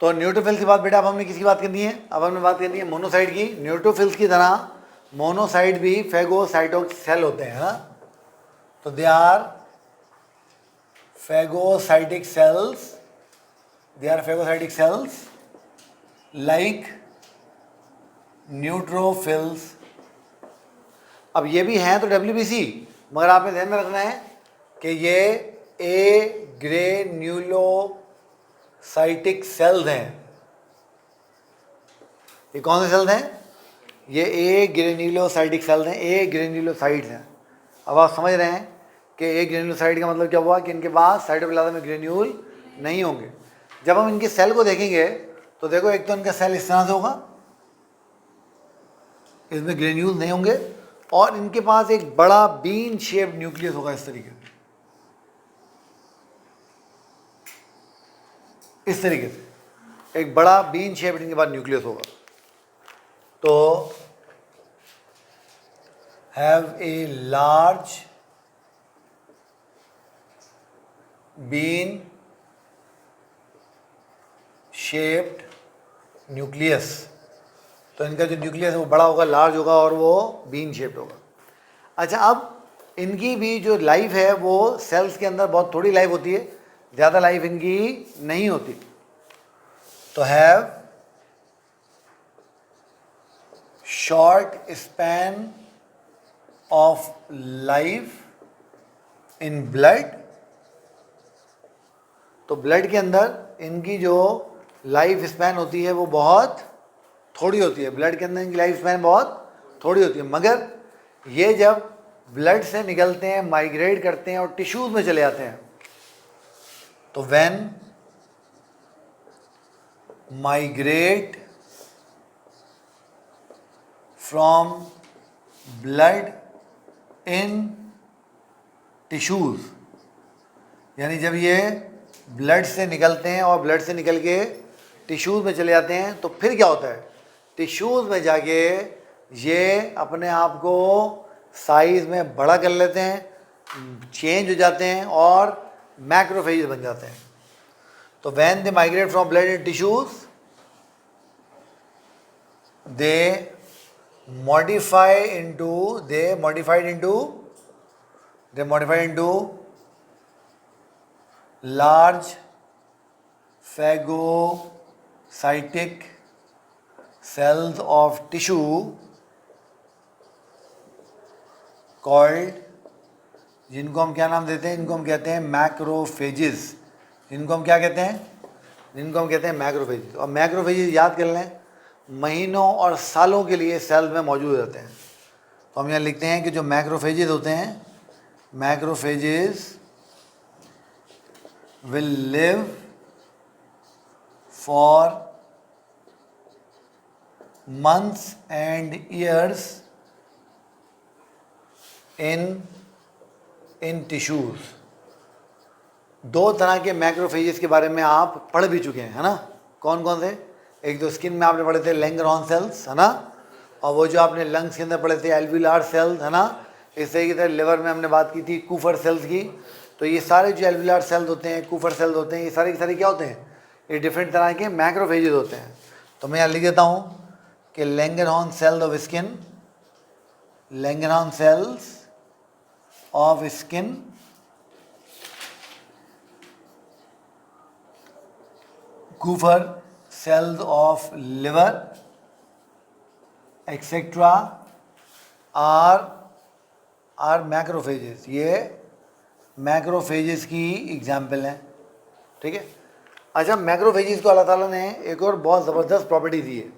तो न्यूट्रोफिल्स की बात बेटा अब हमने किसकी बात करनी है? अब हमने बात करनी है मोनोसाइट की। न्यूट्रोफिल्स की तरह मोनोसाइट भी फेगोसाइटोक सेल होते हैं ना, तो they are phagocytic cells, they are phagocytic cells like neutrophils. अब ये भी हैं तो WBC, मगर आपने ध्यान में रखना है कि ये ए ग्रेन्यूलोसाइटिक सेल्स हैं। ये कौन से सेल्स हैं? ये ए ग्रेन्यूलोसाइटिक सेल्स हैं, ए ग्रेन्यूलोसाइट्स हैं। अब आप समझ रहे हैं कि ए ग्रेन्यूलोसाइट का मतलब क्या हुआ कि इनके पास साइटोप्लाज्म में ग्रेन्यूल नहीं होंगे। जब हम इनके सेल को देखेंगे तो देखो, एक तो इनका सेल इस तरह से होगा, इसमें ग्रेन्यूल नहीं होंगे, और इनके पास एक बड़ा बीन शेप न्यूक्लियस होगा इस तरीके से, इस तरीके से एक बड़ा बीन शेप इनके पास न्यूक्लियस होगा। तो have a large bean shaped nucleus. तो इनका जो न्यूक्लियस है वो बड़ा होगा, लार्ज होगा, और वो बीन शेप्ड होगा। अच्छा, अब इनकी भी जो लाइफ है वो सेल्स के अंदर बहुत थोड़ी लाइफ होती है, ज़्यादा लाइफ इनकी नहीं होती। तो have short span of life in blood. तो ब्लड के अंदर इनकी जो लाइफ स्पैन होती है वो बहुत थोड़ी होती है, ब्लड के अंदर इनकी लाइफ स्पैन बहुत थोड़ी होती है, मगर ये जब ब्लड से निकलते हैं, माइग्रेट करते हैं और टिश्यूज में चले जाते हैं, तो when migrate from blood in tissues, यानी जब ये ब्लड से निकलते हैं और ब्लड से निकल के टिश्यूज में चले जाते हैं, तो फिर क्या होता है? टिश्यूज में जाके ये अपने आप को साइज में बड़ा कर लेते हैं, चेंज हो जाते हैं और मैक्रोफेजेस बन जाते हैं। तो when they migrate from blood in tissues, they modified into large phagocytic cells of tissue called, जिनको हम क्या नाम देते हैं? इनको हम कहते हैं मैक्रोफेजेस। जिनको हम क्या कहते हैं? जिनको हम कहते हैं मैक्रोफेजेस। और मैक्रोफेजेस याद कर लें, महीनों और सालों के लिए सेल्स में मौजूद रहते हैं। तो हम यहाँ लिखते हैं कि जो मैक्रोफेजेस होते हैं, macrophages will live for months and years in tissues। दो तरह के मैक्रोफेजेस के बारे में आप पढ़ भी चुके हैं, है ना? कौन कौन से? एक तो स्किन में आपने पढ़े थे लैंगरहॉर्न सेल्स, है ना? और वो जो आपने लंग्स के अंदर पढ़े थे एल्वियोलार सेल्स, है ना? इस तरीके से लिवर में हमने बात की थी कूफर सेल्स की। तो ये सारे जो एल्वियोलार सेल्स होते हैं, कूफर सेल्स होते हैं, ये सारे के सारे क्या होते हैं? ये डिफरेंट तरह के मैक्रोफेजेस होते हैं। तो मैं यहाँ लिख देता हूँ कि Langerhans cells of skin, Langerhans cells of skin, Kupffer cells of liver etcetera are macrophages. ये मैक्रोफेजेस की एग्जाम्पल हैं, ठीक है? अच्छा, मैक्रोफेजेस को अल्लाह ताला ने एक और बहुत ज़बरदस्त प्रॉपर्टी दी है।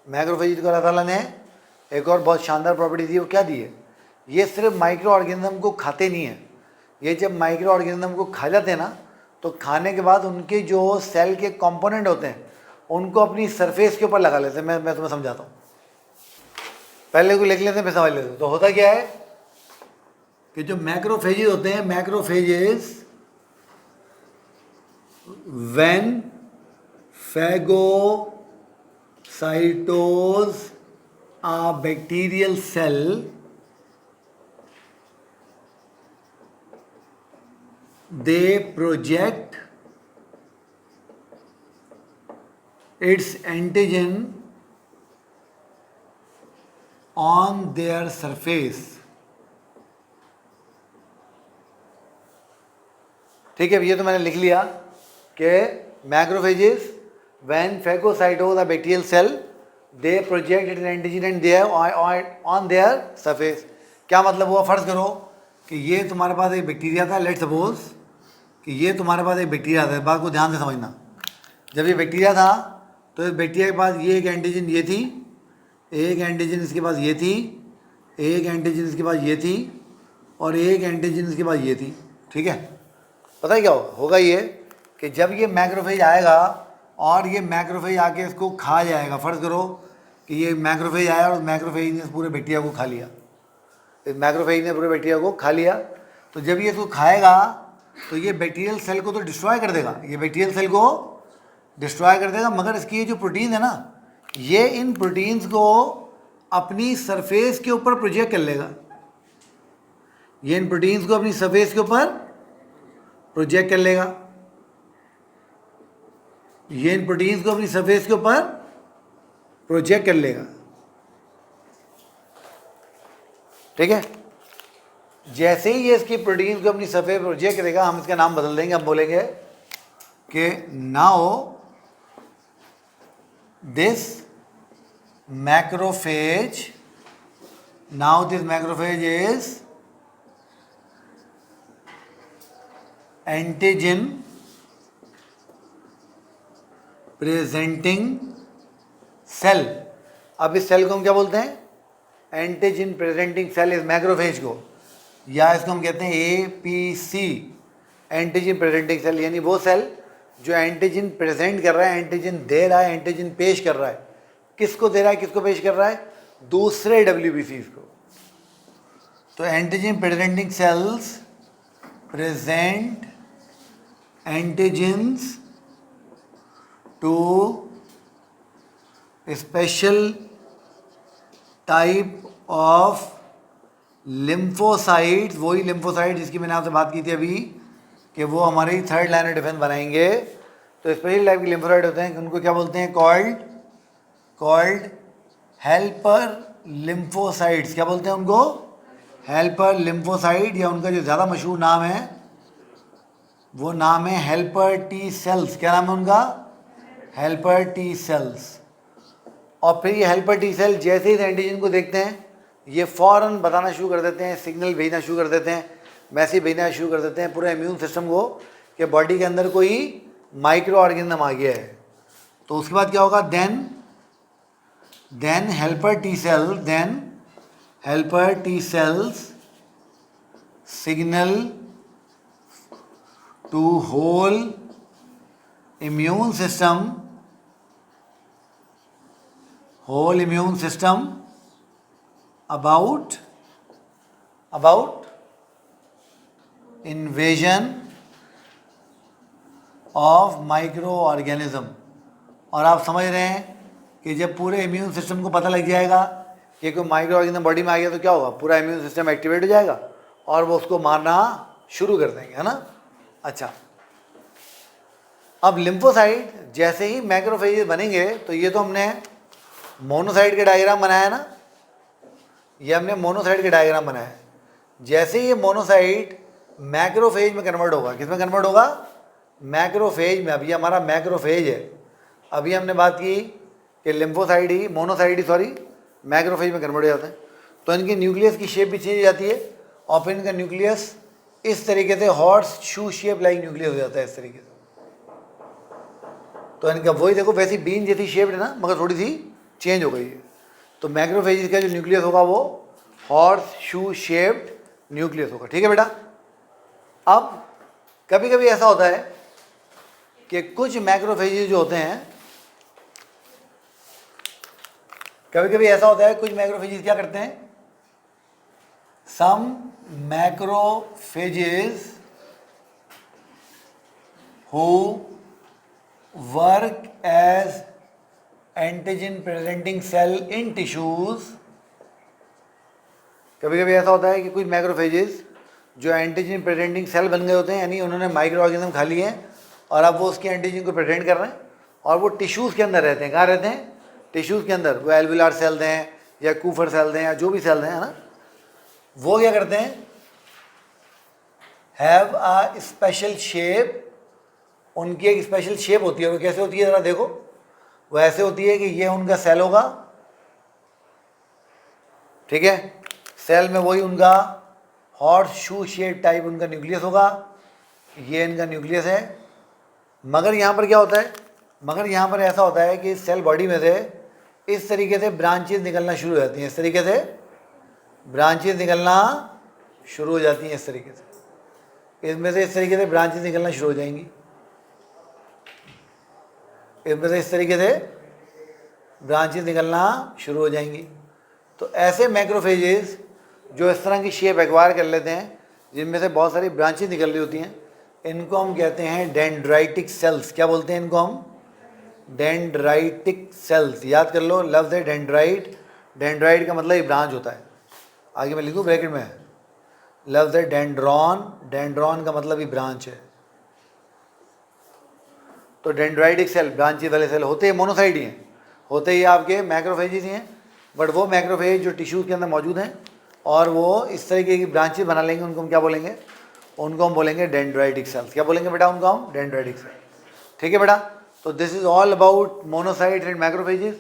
मैक्रोफेजेस को अल्लाह ताला ने एक और बहुत शानदार प्रॉपर्टी दी है। वो क्या दी है? ये सिर्फ माइक्रो ऑर्गेनिज्म को खाते नहीं हैं। ये जब माइक्रो ऑर्गेनिज्म को खा जाते हैं ना, तो खाने के बाद उनके जो सेल के कंपोनेंट होते हैं उनको अपनी सरफेस के ऊपर लगा लेते हैं। मैं तुम्हें समझाता हूँ, पहले को लिख लेते हैं फिर समझ लेते हैं। तो होता क्या है कि जो मैक्रोफेजेस होते हैं, macrophages when phagocytose a bacterial cell, they project its antigen on their surface। ठीक है, ये तो मैंने लिख लिया कि macrophages when phagocytose the bacterial cell they project it antigen and they on their surface. क्या मतलब हुआ? फर्ज करो कि ये तुम्हारे पास एक बैक्टीरिया था, लेट सपोज कि ये तुम्हारे पास एक बैक्टीरिया था। बात को ध्यान से समझना, जब ये बैक्टीरिया था तो इस बैक्टीरिया के पास ये एक एंटीजन ये थी, एक एंटीजन इसके पास ये थी, एक एंटीजन इसके पास ये थी, और एक एंटीजन इसके पास ये थी। ठीक है, पता है क्या होगा ये कि जब ये मैक्रोफेज आएगा और ये मैक्रोफेज आके इसको खा जाएगा। फ़र्ज़ करो कि ये मैक्रोफेज आया और मैक्रोफेज ने पूरे बैक्टीरिया को खा लिया, इस मैक्रोफेज ने पूरे बैक्टीरिया को खा लिया। तो जब ये इसको खाएगा तो ये बैक्टीरियल सेल को तो डिस्ट्रॉय कर देगा, ये बैक्टीरियल सेल को डिस्ट्रॉय कर देगा, मगर इसकी ये जो प्रोटीन है ना, ये इन प्रोटीन्स को अपनी सरफेस के ऊपर प्रोजेक्ट कर लेगा। ये इन प्रोटीन्स को अपनी सरफेस के ऊपर प्रोजेक्ट कर लेगा, ये इन प्रोटीन्स को अपनी सरफेस के ऊपर प्रोजेक्ट कर लेगा। ठीक है, जैसे ही ये इसकी प्रोटीन्स को अपनी सरफेस प्रोजेक्ट करेगा, हम इसका नाम बदल देंगे, हम बोलेंगे कि now this macrophage, now this macrophage is antigen presenting cell. अब इस सेल को हम क्या बोलते हैं? Antigen presenting cell. इस मैक्रोफेज को, या इसको हम कहते हैं APC, एंटीजन प्रेजेंटिंग सेल, यानी वो सेल जो एंटीजन प्रेजेंट कर रहा है, एंटीजन दे रहा है, एंटीजन पेश कर रहा है। किसको दे रहा है, किसको पेश कर रहा है? दूसरे WBCs को। तो antigen presenting cells present antigens to special type of lymphocytes. वही लिम्फोसाइट जिसकी मैंने आपसे बात की थी अभी कि वो हमारी थर्ड लाइन ऑफ डिफेंस बनाएंगे। तो स्पेशल टाइप के लिम्फोसाइट होते हैं, उनको क्या बोलते हैं? Called helper lymphocytes. क्या बोलते हैं उनको? हेल्पर लिम्फोसाइट, या उनका जो ज़्यादा मशहूर नाम है वो नाम है हेल्पर टी सेल्स। क्या नाम है उनका? Helper T sales. और फिर ये हेल्पर टी सेल जैसे ही एंटीजन को देखते हैं, ये फ़ौरन बताना शुरू कर देते हैं, सिग्नल भेजना शुरू कर देते हैं, मैसेज भेजना शुरू कर देते हैं पूरे इम्यून सिस्टम को कि बॉडी के अंदर कोई माइक्रो ऑर्गेनिज्म आ गया है। तो उसके बाद क्या होगा? Then helper T cells signal to whole immune system about invasion of microorganism। और आप समझ रहे हैं कि जब पूरे इम्यून सिस्टम को पता लग जाएगा कि कोई माइक्रो ऑर्गेनिज्म बॉडी में आ गया तो क्या होगा? पूरा इम्यून सिस्टम एक्टिवेट हो जाएगा और वो उसको मारना शुरू कर देंगे, है ना। अच्छा, अब लिम्फोसाइट जैसे ही मैक्रोफेजेस बनेंगे, तो ये तो हमने मोनोसाइट के डायग्राम बनाया है ना, ये हमने मोनोसाइट के डायग्राम बनाया है। जैसे ही ये मोनोसाइट मैक्रोफेज में कन्वर्ट होगा, किस में कन्वर्ट होगा? मैक्रोफेज में। अभी हमारा मैक्रोफेज है, अभी हमने बात की कि लिम्फोसाइट ही मैक्रोफेज में कन्वर्ट हो जाते हैं। तो इनके न्यूक्लियस की शेप भी चेंज हो जाती है, और फिर इनका न्यूक्लियस इस तरीके से horse shoe shape like nucleus हो जाता है, इस तरीके से। तो इनका वही देखो, वैसी बीन जैसी शेप है ना, मगर थोड़ी सी चेंज हो गई है। तो मैक्रोफेज का जो न्यूक्लियस होगा वो हॉर्स शू शेप्ड न्यूक्लियस होगा। ठीक है बेटा। अब कभी कभी ऐसा होता है कि कुछ मैक्रोफेजेस जो होते हैं, कभी कभी ऐसा होता है कुछ मैक्रोफेजेस क्या करते हैं? Some macrophages who work as antigen presenting cell in tissues. कभी कभी ऐसा होता है कि कुछ मैक्रोफेजेस जो एंटीजन प्रेजेंटिंग सेल बन गए होते हैं, यानी उन्होंने माइक्रो ऑर्गेनिज्म खा लिए हैं और अब वो उसके एंटीजन को प्रेजेंट कर रहे हैं, और वो टिश्यूज़ के अंदर रहते हैं। कहाँ रहते हैं? टिश्यूज़ के अंदर। वो एल्वुलार सेल्स हैं या कूफर सेल्स हैं या जो भी सेल्स हैं, है ना, वो क्या करते हैं, हैव अ स्पेशल शेप, उनकी एक स्पेशल शेप होती है। वो कैसे होती है ज़रा देखो, वो ऐसे होती है कि ये उनका सेल होगा, ठीक है, सेल में वही उनका हॉर्स शू शेप टाइप उनका न्यूक्लियस होगा, ये इनका न्यूक्लियस है। मगर यहाँ पर क्या होता है, मगर यहाँ पर ऐसा होता है कि सेल बॉडी में से इस तरीके से ब्रांचेस निकलना शुरू हो जाती हैं, इस तरीके से ब्रांचेस निकलना शुरू हो जाती हैं, इस तरीके से, इसमें से इस तरीके से ब्रांचेस निकलना शुरू हो जाएंगी, इसमें से इस तरीके से ब्रांचेस निकलना शुरू हो जाएंगी। तो ऐसे मैक्रोफेजेस जो इस तरह की शेप एक्वायर कर लेते हैं, जिनमें से बहुत सारी ब्रांचेस निकल रही होती हैं, इनको हम कहते हैं डेंड्राइटिक सेल्स। क्या बोलते हैं इनको हम? Dendritic sales. याद कर लो लफ्ज़ है डेंड्राइट। डेंड्राइट का मतलब ये ब्रांच होता है। आगे मैं लिखूँ ब्रैकेट में, लफ्ज़ है डेंड्रॉन। डेंड्रॉन का मतलब ये ब्रांच है। तो डेंड्राइटिक सेल ब्रांचेस वाले सेल होते हैं, मोनोसाइट ही हैं, होते ही आपके मैक्रोफेजेस ही हैं। बट वो मैक्रोफेज जो टिश्यूज़ के अंदर मौजूद हैं और वो इस तरीके की ब्रांचेस बना लेंगे, उनको हम क्या बोलेंगे? उनको हम बोलेंगे डेंड्राइटिक सेल्स। क्या बोलेंगे बेटा उनको हम? Dendritic cell. ठीक है बेटा, तो this is all about monocytes and macrophages.